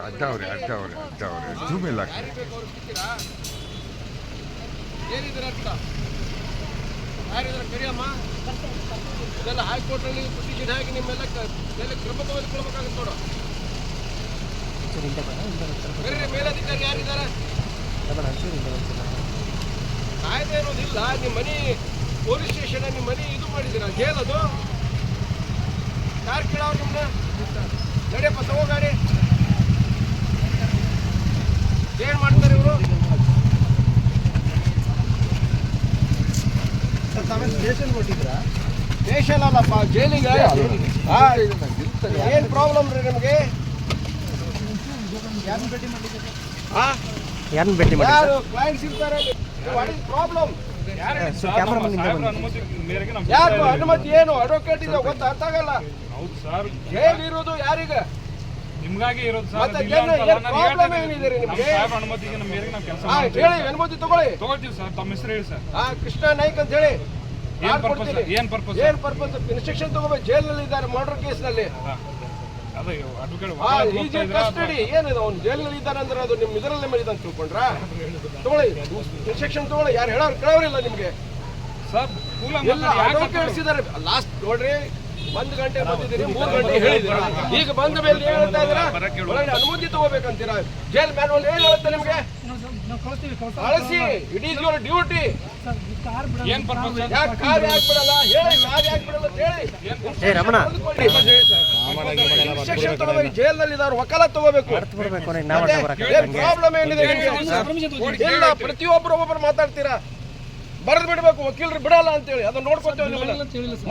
ಅಡ್ಡವ್ರೆ zoom ಇಲ್ಲ. ಯಾರಿದ್ರೆ ಕರಿಯಮ್ಮ, ಇದೆಲ್ಲ ಹೈಕೋರ್ಟಲ್ಲಿ petition ಹಾಕಿ ನಿಮ್ಮೆಲ್ಲ ಮೇಲೆ ಕ್ರಮ ತೆಗೆದುಕೊಳ್ಬೇಕಾಗುತ್ತೆ ನೋಡು. ಮೇಲಧಿಕಾರಿ ಯಾರಿದ್ದಾರೆ? ಕಾಯ್ದೆ ಅನ್ನೋದಿಲ್ಲ. ನಿಮ್ಮ ಮನೆ ಪೊಲೀಸ್ ಸ್ಟೇಷನ್, ನಿಮ್ಮ ಮನೆ ಇದು ಮಾಡಿದ್ದೀರಾ, ಜೈಲ್ ಅದು. ಯಾರು ಕೇಳವ್ರು ನಿಮ್ಮನ್ನ? ನಡೆಯಪ್ಪ ತಗೋ ಗಾಡಿ. ಏನ್ ಮಾಡ್ತಾರೆ ಇವರು? ಸ್ಟೇಷನ್ ಕೊಟ್ಟಿದ್ರಾ? ಸ್ಟೇಷನ್ ಅಲ್ಲಪ್ಪ, ಜೈಲಿಗೆ. ಏನ್ ಪ್ರಾಬ್ಲಮ್ ರೀ ನಿಮಗೆ? ಯಾರನ್ನ ಭೇಟಿ ಮಾಡಿದ್ದೀರಾ? ಯಾರು ಕ್ಲೈಂಟ್ಸ್ ಇರ್ತಾರೆ? What is problem? ಯಾರು ಅನುಮತಿ? ಏನು ಅಡ್ವೊಕೇಟ್ ಇದೆ ಗೊತ್ತಾ? ಅರ್ಥ ಆಗಲ್ಲ. ಜೈಲ್ ಇರೋದು ಯಾರಿಗೆ? ನಿಮ್ಗಾಗಿ ಇರೋದು ಸರ್. ಮತ್ತೆ ಪ್ರಾಬ್ಲಮ್ ಏನಿದೆ ನಿಮಗೆ? ಅನುಮತಿಗೆ ನಮ್ಮ ಮೇರೆಗೆ ನಾವು ಕೆಲಸ ಹೇಳಿ, ಅನುಮತಿ ತಗೊಳ್ತೀವಿ ಸರ್. ತಮ್ಮ ಹೆಸರು ಹೇಳಿ ಸರ್. ಕೃಷ್ಣ ನಾಯ್ಕ್ ಅಂತ ಹೇಳಿ. ಏನ್ ಪರ್ಪಸ್? ಇನ್ಸ್ಟ್ರಕ್ಷನ್ ತಗೋಬೇಕು. ಜೈಲಿನಲ್ಲಿ ಇದ್ದಾರೆ ಮರ್ಡರ್ ಕೇಸ್ ನಲ್ಲಿ. ಕಸ್ಟಡಿ ಏನಿದೆ? ಅವ್ನು ಜೈಲಿನಲ್ಲಿ ಇದ್ದಾನೆ ಅಂದ್ರೆ ಅದು ನಿಮ್ ಇದರಲ್ಲೇ ಮಾಡಿದ ಅಂತ ತಿಳ್ಕೊಂಡ್ರ? ತಗೊಳ್ಳಿ, ಇನ್ಸ್ಟ್ರಕ್ಷನ್ ತಗೊಳ್ಳಿ. ಯಾರು ಹೇಳೋರು ಕೇಳೋರಿಲ್ಲ ನಿಮ್ಗೆ ಸರ್. ಅಡ್ವೊಕೇಟ್ಸಿದ್ದಾರೆ. ಲಾಸ್ಟ್ ನೋಡ್ರಿ, 1 ಗಂಟೆ ಬಂದಿದ್ದೀರಿ, 3 ಗಂಟೆ ಹೇಳಿದ್ದೀರಾ. ಈಗ ಬಂದ ಮೇಲೆ ಏನ್ ಹೇಳ್ತಾ ಇದ್ದೀರಾ? ಅನುಮತಿ ತಗೋಬೇಕಂತೀರಾ? ಜೈಲ್ ಮ್ಯಾನ್ವಲ್ ಏನ್ ಹೇಳುತ್ತೆ ನಿಮ್ಗೆ? ಕಳಿಸಿ, ಇಟ್ ಈಸ್ ಯುವರ್ ಡ್ಯೂಟಿ. ಏನ್ ಪರ್ಪಸ್? ಯಾಕೆ ಕಾರ್ ಯಾಕೆ ಬಿಡಲ್ಲ ಹೇಳಿ? ಕಾರ್ ಯಾಕೆ ಬಿಡಲ್ಲ ಅಂತ ಹೇಳಿ. ಇನ್ಸ್ಟ್ರಕ್ಷನ್ ತಗೋಬೇಕು. ಜೈಲ್ನಲ್ಲಿ ಇದ್ದಾರೆ, ವಕಾಲತ್ ತಗೋಬೇಕು. ಪ್ರಾಬ್ಲಮ್ ಏನಿದೆ? ಇಲ್ಲ, ಪ್ರತಿಯೊಬ್ಬರು ಒಬ್ಬೊಬ್ಬರು ಮಾತಾಡ್ತೀರಾ. ಬರೆದು ಬಿಡಬೇಕು, ವಕೀಲರು ಬಿಡಲ್ಲ ಅಂತೇಳಿ. ಅದನ್ನ ನೋಡ್ಕೊತೇವೆ.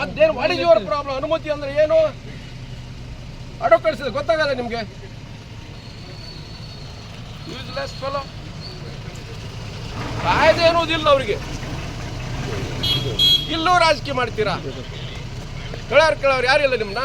ಮತ್ತೇನು ವಾಟ್ ಇಸ್ ಯುವರ್ ಪ್ರಾಬ್ಲಮ್? ಅನುಮತಿ ಅಂದ್ರೆ ಏನು? ಅಡ್ವೊಕೇಟ್ಸ್ ಗೊತ್ತಾಗಲ್ಲ ನಿಮ್ಗೆ? Useless fellow. ಕಾಯ್ದೆ ಅನ್ನೋದಿಲ್ಲ ಅವ್ರಿಗೆ. ಇಲ್ಲೂ ರಾಜಕೀಯ ಮಾಡ್ತೀರಾ? ಕೇಳೋರು ಯಾರಿಲ್ಲ ನಿಮ್ನ?